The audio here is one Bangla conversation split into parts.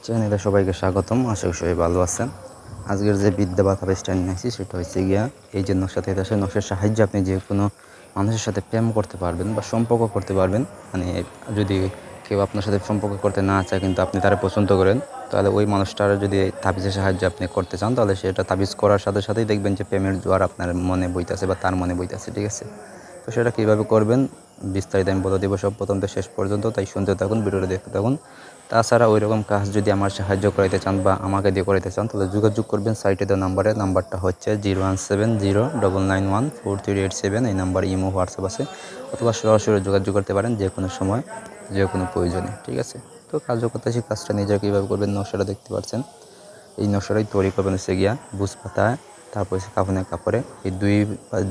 চ্যানেলে সবাইকে স্বাগতম। আশা করি সবাই ভালো আছেন। আজকের যে বিদ্যা বা কাজটা নিয়ে আসছি সেটা হচ্ছে গিয়া এই যে নকশা থেকে আসে, নকশার সাহায্যে আপনি যে কোনো মানুষের সাথে প্রেম করতে পারবেন বা সম্পর্ক করতে পারবেন। মানে যদি কেউ আপনার সাথে সম্পর্ক করতে না চায় কিন্তু আপনি তারা পছন্দ করেন, তাহলে ওই মানুষটার যদি তাবিজের সাহায্যে আপনি করতে চান, তাহলে সেটা তাবিজ করার সাথে সাথেই দেখবেন যে প্রেমের জোয়ার আপনার মনে বইতেছে বা তার মনে বইতেছে। ঠিক আছে, তো সেটা কীভাবে করবেন বিস্তারিত আমি বলে দেবো সব প্রথম থেকে শেষ পর্যন্ত, তাই শুনতে থাকুন, ভিডিওটা দেখতে থাকুন। তাছাড়া ওই রকম কাজ যদি আমার সাহায্য করাইতে চান বা আমাকে দিয়ে করাইতে চান, তাহলে যোগাযোগ করবেন সাইটে দেওয়া নাম্বারে। নাম্বারটা হচ্ছে 017099143887। এই নাম্বারে ইমো, হোয়াটসঅ্যাপ আছে, অথবা সরাসরি যোগাযোগ করতে পারেন যে কোনো সময়, যে কোনো প্রয়োজনে। ঠিক আছে, তো কার্যকর্তা সেই কাজটা নিজে কীভাবে করবেন নকশাটা দেখতে পাচ্ছেন। এই নকশাটাই তৈরি করবেন হচ্ছে গিয়া বুঝ পাতা, তারপর হচ্ছে কাফনের কাপড়ে এই দুই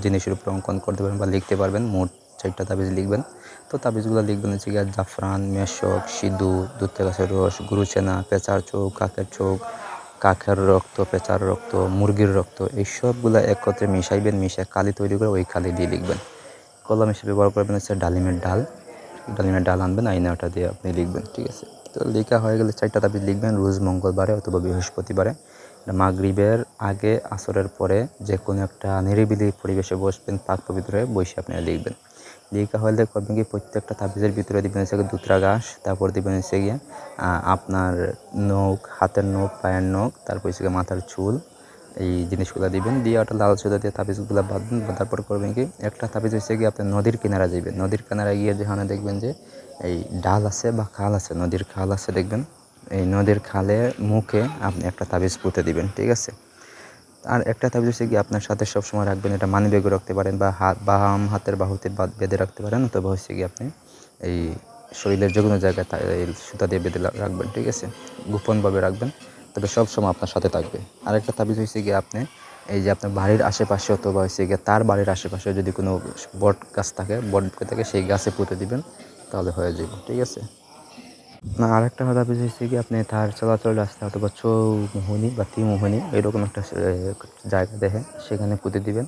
জিনিসের উপর অঙ্কন করতে পারবেন বা লিখতে পারবেন। মোট 4টা তাবিজ লিখবেন। তো তাবিজগুলো লিখবেন হচ্ছে গিয়া জাফরান, মেশক, সিঁদুর, দুধ গাছের রস, গুরুচেনা, পেঁচার চোখ, কাকের রক্ত, পেঁচার রক্ত, মুরগির রক্ত, এই সবগুলো একত্রে মিশাইবেন। মিশিয়ে কালি তৈরি করে ওই কালি দিয়ে লিখবেন। কলম হিসেবে ব্যবহার করবেন হচ্ছে ডালিমের ডাল আনবেন, আইনে ওটা দিয়ে আপনি লিখবেন। ঠিক আছে, তো লেখা হয়ে গেলে 4টা তাবিজ লিখবেন রোজ মঙ্গলবারে অথবা বৃহস্পতিবারে, মাগরিবের আগে আসরের পরে যে কোনো একটা নিরিবিলি পরিবেশে বসবেন, পাক পবিত্র হয়ে বসে আপনি লিখবেন। লেখা হলে করবেন কি প্রত্যেকটা তাবিজের ভিতরে দিবেন হচ্ছে দুধরা ঘাস, তারপর দিবেন হচ্ছে গিয়ে আপনার নখ, হাতের নখ, পায়ের নখ, তারপর হচ্ছে মাথার চুল, এই জিনিসগুলো দিবেন। দিয়ে ওটা লাল সুতা দিয়ে তাবিজগুলো বাঁধবেন। বাঁধার পর করবেন কি একটা তাবিজ হচ্ছে গিয়ে আপনি নদীর কিনারা যাবেন। নদীর কিনারা গিয়ে যেখানে দেখবেন যে এই ডাল আছে বা খাল আছে, নদীর খাল আছে দেখবেন, এই নদীর খালের মুখে আপনি একটা তাবিজ পুঁতে দিবেন। ঠিক আছে, আর একটা তাবিজ হচ্ছে কি আপনার সাথে সবসময় রাখবেন। এটা মানি ব্যাগে রাখতে পারেন বা বাম হাতের বাহুতে বেঁধে রাখতে পারেন, অথবা হচ্ছে কি আপনি এই শরীরের যে কোনো জায়গায় এই সুতা দিয়ে বেঁধে রাখবেন। ঠিক আছে, গোপনভাবে রাখবেন, তবে সবসময় আপনার সাথে থাকবে। আরেকটা তাবিজ হচ্ছে গিয়ে আপনি এই যে আপনার বাড়ির আশেপাশে অথবা হচ্ছে গিয়ে তার বাড়ির আশেপাশে যদি কোনো বট গাছ থাকে, সেই গাছে পুঁতে দিবেন, তাহলে হয়ে যাবে। ঠিক আছে, না আরেকটা তাবিজ হচ্ছে কি আপনি তার চলাচল রাস্তা অথবা চৌমুহনী বা ত্রিমোহনী এরকম একটা জায়গা দেখে সেখানে পুঁতে দিবেন।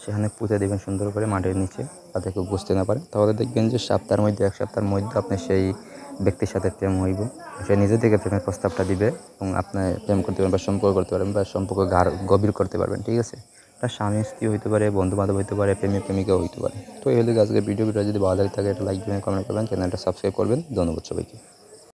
সেখানে পুঁতে দিবেন সুন্দর করে মাটির নিচে, যাতে কেউ বুঝতে না পারে। তাহলে দেখবেন যে এক সপ্তাহের মধ্যে আপনি সেই ব্যক্তির সাথে প্রেম হইব। সে নিজে থেকে প্রেমের প্রস্তাবটা দিবে এবং আপনি প্রেম করতে পারবেন বা সম্পর্ক করতে পারবেন বা সম্পর্ক গভীর করতে পারবেন। ঠিক আছে, এটা স্বামী স্ত্রী হইতে পারে, বন্ধু বান্ধব হইতে পারে, প্রেমিক প্রেমিকাও হইতে পারে। তো এই হলে আজকের ভিডিওটা যদি ভালো লাগে থাকে এটা লাইক দিবেন, কমেন্ট করবেন, চ্যানেলটা সাবস্ক্রাইব করবেন। ধন্যবাদ সবাইকে।